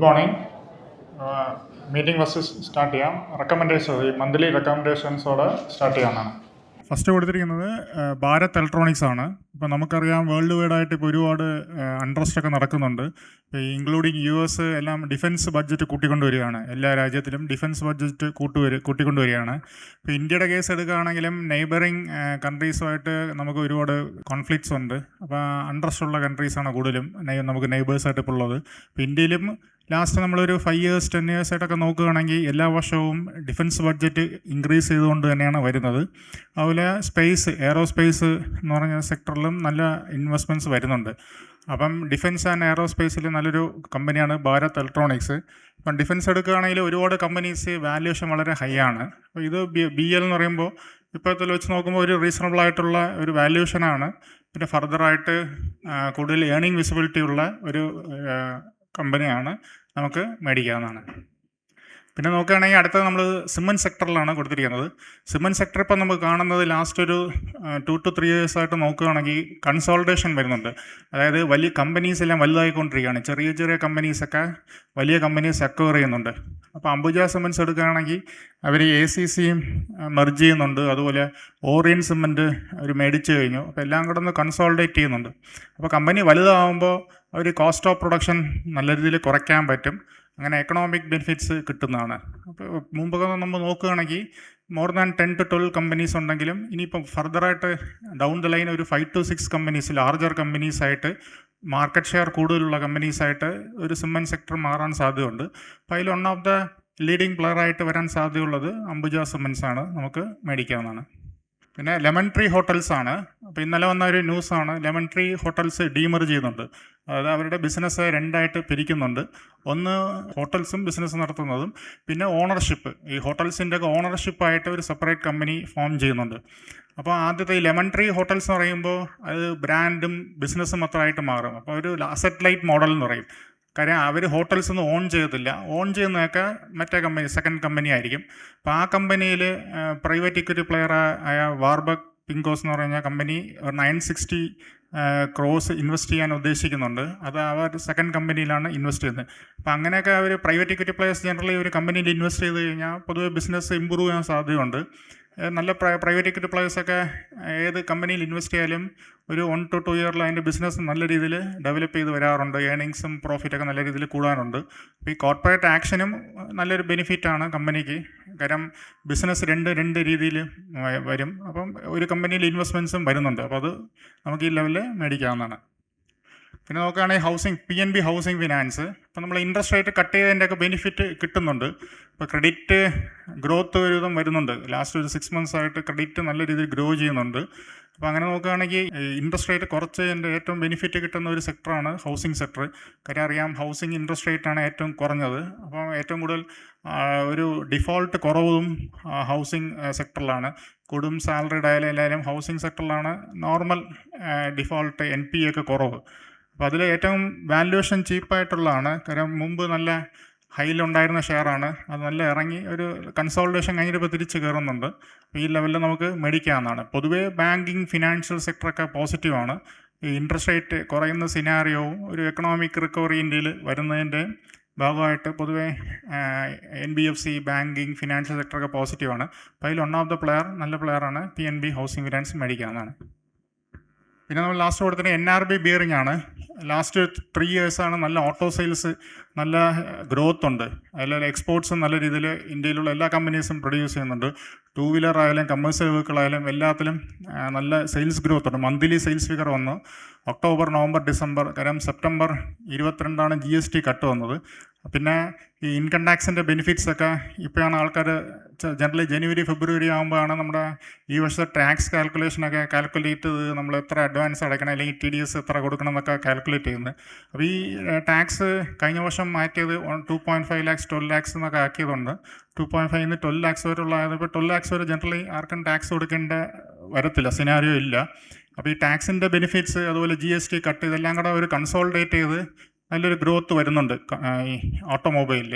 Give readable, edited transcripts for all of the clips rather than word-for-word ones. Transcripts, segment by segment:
Good morning. Meeting first start ചെയ്യാം. Recommendations, ഈ monthly റെക്കമെൻഡേഷൻസോടെ start ചെയ്യാനാണ്. ഫസ്റ്റ് കൊടുത്തിരിക്കുന്നത് ഭാരത് ഇലക്ട്രോണിക്സ് ആണ്. ഇപ്പോൾ നമുക്കറിയാം വേൾഡ് വൈഡ് ആയിട്ട് ഇപ്പോൾ ഒരുപാട് അൺട്രസ്റ്റ് ഒക്കെ നടക്കുന്നുണ്ട്. ഇപ്പോൾ ഇൻക്ലൂഡിങ് US എല്ലാം ഡിഫൻസ് ബഡ്ജറ്റ് കൂട്ടിക്കൊണ്ടുവരികയാണ്. എല്ലാ രാജ്യത്തിലും ഡിഫൻസ് ബഡ്ജറ്റ് കൂട്ടിക്കൊണ്ടുവരികയാണ്. ഇപ്പോൾ ഇന്ത്യയുടെ കേസ് എടുക്കുകയാണെങ്കിലും നെയ്ബറിങ് കൺട്രീസുമായിട്ട് നമുക്ക് ഒരുപാട് കോൺഫ്ലിക്ട്സ് ഉണ്ട്. അപ്പോൾ അൺട്രസ്റ്റ് ഉള്ള കൺട്രീസാണ് കൂടുതലും നമുക്ക് നെയ്ബേഴ്സായിട്ട് ഇപ്പോൾ ഉള്ളത്. ഇപ്പോൾ ഇന്ത്യയിലും ലാസ്റ്റ് നമ്മളൊരു 5 years 10 years ആയിട്ടൊക്കെ നോക്കുകയാണെങ്കിൽ എല്ലാ വർഷവും ഡിഫൻസ് ബഡ്ജറ്റ് ഇൻക്രീസ് ചെയ്തുകൊണ്ട് തന്നെയാണ് വരുന്നത്. അതുപോലെ എയറോസ്പേസ് എന്ന് പറഞ്ഞ സെക്ടറിലും നല്ല ഇൻവെസ്റ്റ്മെൻറ്റ്സ് വരുന്നുണ്ട്. അപ്പം ഡിഫൻസ് ആൻഡ് എയറോസ്പേസിൽ നല്ലൊരു കമ്പനിയാണ് ഭാരത് ഇലക്ട്രോണിക്സ്. ഇപ്പം ഡിഫൻസ് എടുക്കുകയാണെങ്കിൽ ഒരുപാട് കമ്പനീസ് വാല്യുവേഷൻ വളരെ ഹൈ ആണ്. അപ്പോൾ ഇത് BL എന്ന് പറയുമ്പോൾ ഇപ്പോഴത്തെ വെച്ച് നോക്കുമ്പോൾ ഒരു റീസണബിൾ ആയിട്ടുള്ള ഒരു വാല്യുവേഷനാണ്. പിന്നെ ഫർദറായിട്ട് കൂടുതൽ ഏണിംഗ് വിസിബിലിറ്റി ഉള്ള ഒരു കമ്പനിയാണ്, നമുക്ക് മേടിക്കാവുന്നതാണ്. പിന്നെ നോക്കുകയാണെങ്കിൽ അടുത്തത് നമ്മൾ സിമൻറ്റ് സെക്ടറിലാണ് കൊടുത്തിരിക്കുന്നത്. സിമൻറ്റ് സെക്ടർ ഇപ്പം നമുക്ക് കാണുന്നത് ലാസ്റ്റ് ഒരു 2 to 3 years ആയിട്ട് നോക്കുകയാണെങ്കിൽ കൺസോൾട്ടേഷൻ വരുന്നുണ്ട്. അതായത് വലിയ കമ്പനീസ് എല്ലാം വലുതായിക്കൊണ്ടിരിക്കുകയാണ്. ചെറിയ ചെറിയ കമ്പനീസൊക്കെ വലിയ കമ്പനീസ് അക്വയർ ചെയ്യുന്നുണ്ട്. അപ്പോൾ അംബുജ സിമൻറ്റ്സ് എടുക്കുകയാണെങ്കിൽ അവർ ACC മെർജ് ചെയ്യുന്നുണ്ട്. അതുപോലെ ഓറിയൻ സിമൻറ്റ് അവർ മേടിച്ചു കഴിഞ്ഞു. അപ്പോൾ എല്ലാം കൂടെ ഒന്ന് കൺസോൾട്ടേറ്റ് ചെയ്യുന്നുണ്ട്. അപ്പോൾ കമ്പനി വലുതാകുമ്പോൾ അവർ കോസ്റ്റ് ഓഫ് പ്രൊഡക്ഷൻ നല്ല രീതിയിൽ കുറയ്ക്കാൻ പറ്റും. അങ്ങനെ എക്കണോമിക് ബെനിഫിറ്റ്സ് കിട്ടുന്നതാണ്. അപ്പോൾ മുമ്പൊക്കെ നമ്മൾ നോക്കുകയാണെങ്കിൽ മോർ ദാൻ 10 to 12 കമ്പനീസ് ഉണ്ടെങ്കിലും ഇനിയിപ്പം ഫർദറായിട്ട് ഡൗൺ ദ ലൈൻ ഒരു 5 to 6 കമ്പനീസ്, ലാർജർ കമ്പനീസായിട്ട്, മാർക്കറ്റ് ഷെയർ കൂടുതലുള്ള കമ്പനീസായിട്ട് ഒരു സിമൻറ്റ് സെക്ടർ മാറാൻ സാധ്യതയുണ്ട്. അപ്പോൾ അതിൽ വൺ ഓഫ് ദ ലീഡിങ് പ്ലെയറായിട്ട് വരാൻ സാധ്യതയുള്ളത് അംബുജ സിമൻറ്റ്സ് ആണ്, നമുക്ക് മേടിക്കാവുന്നതാണ്. പിന്നെ ലെമൺ ട്രീ ഹോട്ടൽസ് ആണ്. അപ്പോൾ ഇന്നലെ വന്ന ഒരു ന്യൂസാണ്, ലെമൺ ട്രീ ഹോട്ടൽസ് ഡീമർജ് ചെയ്യുന്നുണ്ട്. അതായത് അവരുടെ ബിസിനസ് രണ്ടായിട്ട് പിരിക്കുന്നുണ്ട്. ഒന്ന് ഹോട്ടൽസും ബിസിനസ് നടത്തുന്നതും, പിന്നെ ഓണർഷിപ്പ്, ഈ ഹോട്ടൽസിൻ്റെ ഒക്കെ ഓണർഷിപ്പായിട്ട് ഒരു സെപ്പറേറ്റ് കമ്പനി ഫോം ചെയ്യുന്നുണ്ട്. അപ്പോൾ ആദ്യത്തെ ഈ ലെമൺ ട്രീ ഹോട്ടൽസ് എന്ന് പറയുമ്പോൾ അത് ബ്രാൻഡും ബിസിനസ്സും മാത്രമായിട്ട് മാറും. അപ്പോൾ ഒരു അസറ്റ് ലൈറ്റ് മോഡൽ എന്ന് പറയും. കാര്യം അവർ ഹോട്ടൽസ് ഒന്നും ഓൺ ചെയ്യത്തില്ല. ഓൺ ചെയ്യുന്നതൊക്കെ മറ്റേ കമ്പനി, സെക്കൻഡ് കമ്പനി ആയിരിക്കും. അപ്പോൾ ആ കമ്പനിയിൽ പ്രൈവറ്റ് ഇക്വിറ്റി പ്ലെയർ ആയ വാർബക് പിങ്കോസ് എന്ന് പറഞ്ഞ കമ്പനി 960 crores ഇൻവെസ്റ്റ് ചെയ്യാൻ ഉദ്ദേശിക്കുന്നുണ്ട്. അത് അവർ സെക്കൻഡ് കമ്പനിയിലാണ് ഇൻവെസ്റ്റ് ചെയ്യുന്നത്. അപ്പോൾ അങ്ങനെയൊക്കെ അവർ പ്രൈവറ്റ് ഇക്വിറ്റി പ്ലെയേഴ്സ് ജനറലി ഒരു കമ്പനിയിൽ ഇൻവെസ്റ്റ് ചെയ്ത് കഴിഞ്ഞാൽ പൊതുവെ ബിസിനസ് ഇമ്പ്രൂവ് ചെയ്യാൻ സാധ്യതയുണ്ട്. നല്ല പ്രൈവറ്റ് ഇക്വിറ്റി പ്ലെയേഴ്സൊക്കെ ഏത് കമ്പനിയിൽ ഇൻവെസ്റ്റ് ചെയ്യാലും ഒരു 1 to 2 year അതിൻ്റെ ബിസിനസ് നല്ല രീതിയിൽ ഡെവലപ്പ് ചെയ്ത് വരാറുണ്ട്. ഏണിങ്സും പ്രോഫിറ്റൊക്കെ നല്ല രീതിയിൽ കൂടാറുണ്ട്. അപ്പോൾ ഈ കോർപ്പറേറ്റ് ആക്ഷനും നല്ലൊരു ബെനിഫിറ്റാണ് കമ്പനിക്ക്. കാരണം ബിസിനസ് രണ്ട് രീതിയിൽ വരും. അപ്പം ഒരു കമ്പനിയിൽ ഇൻവെസ്റ്റ്മെൻറ്റ്സും വരുന്നുണ്ട്. അപ്പോൾ അത് നമുക്ക് ഈ ലെവലിൽ മേടിക്കാവുന്നതാണ്. പിന്നെ നോക്കുകയാണെങ്കിൽ PNB ഹൗസിംഗ് ഫിനാൻസ്. ഇപ്പോൾ നമ്മൾ ഇൻട്രസ്റ്റ് റേറ്റ് കട്ട് ചെയ്തതിൻ്റെയൊക്കെ ബെനിഫിറ്റ് കിട്ടുന്നുണ്ട്. ഇപ്പോൾ ക്രെഡിറ്റ് ഗ്രോത്ത് ഒരുവിധം വരുന്നുണ്ട്. ലാസ്റ്റ് ഒരു 6 months ആയിട്ട് ക്രെഡിറ്റ് നല്ല രീതിയിൽ ഗ്രോ ചെയ്യുന്നുണ്ട്. അപ്പോൾ അങ്ങനെ നോക്കുകയാണെങ്കിൽ ഇൻട്രസ്റ്റ് റേറ്റ് കുറച്ച് ഏറ്റവും ബെനിഫിറ്റ് കിട്ടുന്ന ഒരു സെക്ടറാണ് ഹൗസിംഗ് സെക്ടർ. കാര്യം അറിയാം, ഹൗസിംഗ് ഇൻട്രസ്റ്റ് റേറ്റാണ് ഏറ്റവും കുറഞ്ഞത്. അപ്പോൾ ഏറ്റവും കൂടുതൽ ഒരു ഡിഫോൾട്ട് കുറവും ഹൗസിംഗ് സെക്ടറിലാണ്. കൂടും സാലറിഡ് ആയാലും ഹൗസിംഗ് സെക്ടറിലാണ് നോർമൽ ഡിഫോൾട്ട് NPA ഒക്കെ കുറവ്. അപ്പോൾ അതിൽ ഏറ്റവും വാല്യുവേഷൻ ചീപ്പായിട്ടുള്ളതാണ്. കാരണം മുമ്പ് നല്ല ഹൈയിലുണ്ടായിരുന്ന ഷെയറാണ്, അത് നല്ല ഇറങ്ങി ഒരു കൺസോൾട്ടേഷൻ കഴിഞ്ഞിട്ട് തിരിച്ച് കയറുന്നുണ്ട്. ഈ ലെവലിൽ നമുക്ക് മേടിക്കാവുന്നതാണ്. പൊതുവേ ബാങ്കിങ്, ഫിനാൻഷ്യൽ സെക്ടറൊക്കെ പോസിറ്റീവാണ്. ഈ ഇൻട്രസ്റ്റ് റേറ്റ് കുറയുന്ന സിനാരിയോവും ഒരു എക്കണോമിക് റിക്കവറി ഇന്ത്യയിൽ വരുന്നതിൻ്റെ ഭാഗമായിട്ട് പൊതുവേ NBFC, ബാങ്കിങ്, ഫിനാൻഷ്യൽ സെക്ടറൊക്കെ പോസിറ്റീവാണ്. അപ്പോൾ അതിൽ വൺ ഓഫ് ദ നല്ല പ്ലെയറാണ് PNB ഹൗസിംഗ് ഫിനാൻസ് മേടിക്കാവുന്നതാണ്. പിന്നെ നമ്മൾ ലാസ്റ്റ് കൊടുത്തിട്ട് NRB ബിയറിംഗ് ആണ്. ലാസ്റ്റ് 3 years ആണ് നല്ല ഓട്ടോ സെയിൽസ്, നല്ല ഗ്രോത്ത് ഉണ്ട്. അതിൽ എക്സ്പോർട്സും നല്ല രീതിയിൽ ഇന്ത്യയിലുള്ള എല്ലാ കമ്പനീസും പ്രൊഡ്യൂസ് ചെയ്യുന്നുണ്ട്. 2 wheeler ആയാലും കമേഴ്സ്യൽ വെഹിക്കിൾ ആയാലും എല്ലാത്തിലും നല്ല സെയിൽസ് ഗ്രോത്ത് ഉണ്ട്. മന്ത്ലി സെയിൽസ് ഫിഗർ വന്നു ഒക്ടോബർ, നവംബർ, ഡിസംബർ. കാരണം സെപ്റ്റംബർ 22 GST കട്ട് വന്നത്. പിന്നെ ഈ ഇൻകം ടാക്സിൻ്റെ ബെനിഫിറ്റ്സൊക്കെ ഇപ്പോഴാണ് ആൾക്കാർ ജനറലി ജനുവരി, ഫെബ്രുവരി ആകുമ്പോഴാണ് നമ്മുടെ ഈ വർഷത്തെ ടാക്സ് കാൽക്കുലേഷനൊക്കെ കാൽക്കുലേറ്റ് ചെയ്ത് നമ്മൾ എത്ര അഡ്വാൻസ് അടയ്ക്കണം, അല്ലെങ്കിൽ TDS എത്ര കൊടുക്കണം എന്നൊക്കെ കാൽക്കുലേറ്റ് ചെയ്യുന്നത്. അപ്പോൾ ഈ ടാക്സ് കഴിഞ്ഞ വർഷം മാറ്റിയത് 2.5 lakhs 12 lakhs എന്നൊക്കെ ആക്കിയതുകൊണ്ട് 2.5 12 lakhs വരെയുള്ള. ഇപ്പോൾ 12 lakhs വരെ ജനറലി ആർക്കും ടാക്സ് കൊടുക്കേണ്ട വരത്തില്ല, സിനാരിയോ ഇല്ല. അപ്പോൾ ഈ ടാക്സിൻ്റെ ബെനിഫിറ്റ്സ്, അതുപോലെ GST കട്ട്, ഇതെല്ലാം കൂടെ ഒരു കൺസോൾട്ടേറ്റ് ചെയ്ത് നല്ലൊരു ഗ്രോത്ത് വരുന്നുണ്ട് ഈ ഓട്ടോമൊബൈലിൽ.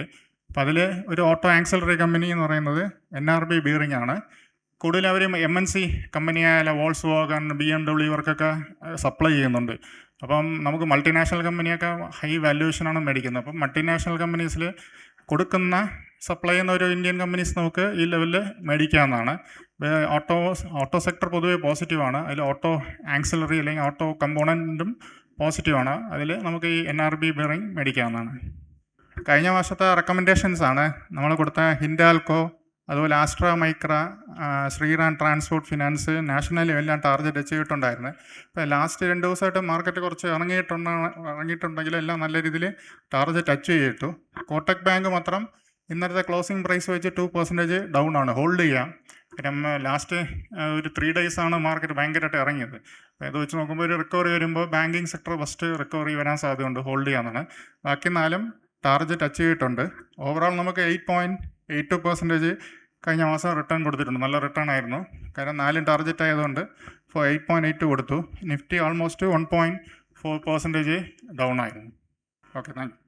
അപ്പോൾ അതിൽ ഒരു ഓട്ടോ ആക്സിലറി കമ്പനി എന്ന് പറയുന്നത് NRB ബിയറിംഗ് ആണ്. കൂടുതൽ അവർ MNC കമ്പനിയായ വോൾസ് വാഗൺ, BMW ഇവർക്കൊക്കെ സപ്ലൈ ചെയ്യുന്നുണ്ട്. അപ്പം നമുക്ക് മൾട്ടിനാഷണൽ കമ്പനിയൊക്കെ ഹൈ വാല്യുവേഷനാണ് മേടിക്കുന്നത്. അപ്പം മൾട്ടിനാഷണൽ കമ്പനീസിൽ കൊടുക്കുന്ന സപ്ലൈ ചെയ്യുന്ന ഒരു ഇന്ത്യൻ കമ്പനീസ് നമുക്ക് ഈ ലെവലിൽ മേടിക്കാവുന്നതാണ്. ഓട്ടോ സെക്ടർ പൊതുവേ പോസിറ്റീവാണ്. അതിൽ ഓട്ടോ ആക്സിലറി അല്ലെങ്കിൽ ഓട്ടോ കമ്പോണൻറ്റും പോസിറ്റീവാണ്. അതിൽ നമുക്ക് ഈ NRB ബെയറിംഗ് മേടിക്കാവുന്നതാണ്. കഴിഞ്ഞ വർഷത്തെ റെക്കമെൻഡേഷൻസ് ആണ് നമ്മൾ കൊടുത്ത ഹിൻഡാൽകോ, അതുപോലെ Astra Micro, Shriram transport finance, നാഷണലും എല്ലാം ടാർഗറ്റ് അച്ചീവ് ചെയ്തിട്ടുണ്ടായിരുന്നു. ഇപ്പോൾ ലാസ്റ്റ് 2 ദിവസമായിട്ട് മാർക്കറ്റ് കുറച്ച് ഇറങ്ങിയിട്ടുണ്ടെങ്കിലും എല്ലാം നല്ല രീതിയിൽ ടാർഗറ്റ് അച്ചീവ് ചെയ്തിട്ടു. കോട്ടക് ബാങ്ക് മാത്രം ഇന്നലത്തെ ക്ലോസിംഗ് പ്രൈസ് വെച്ച് 2% ഡൗൺ ആണ്. ഹോൾഡ് ചെയ്യാം. കാരണം ലാസ്റ്റ് ഒരു 3 days ആണ് മാർക്കറ്റ് ഭയങ്കരമായിട്ട് ഇറങ്ങിയത്. അപ്പോൾ ഇത് വെച്ച് നോക്കുമ്പോൾ ഒരു റിക്കവറി വരുമ്പോൾ ബാങ്കിങ് സെക്ടർ ഫസ്റ്റ് റിക്കവറി വരാൻ സാധ്യതയുണ്ട്. ഹോൾഡ് ചെയ്യാമെന്നാണ്. ബാക്കി 4 ടാർഗറ്റ് അച്ചീവ് ചെയ്തിട്ടുണ്ട്. ഓവറോൾ നമുക്ക് 8.82% കഴിഞ്ഞ മാസം റിട്ടേൺ കൊടുത്തിട്ടുണ്ട്. നല്ല റിട്ടേൺ ആയിരുന്നു. കാരണം 4 ടാർഗറ്റ് ആയതുകൊണ്ട് 8.82 കൊടുത്തു. നിഫ്റ്റി ഓൾമോസ്റ്റ് 1.4% ഡൗൺ ആയിരുന്നു. Okay, thank you.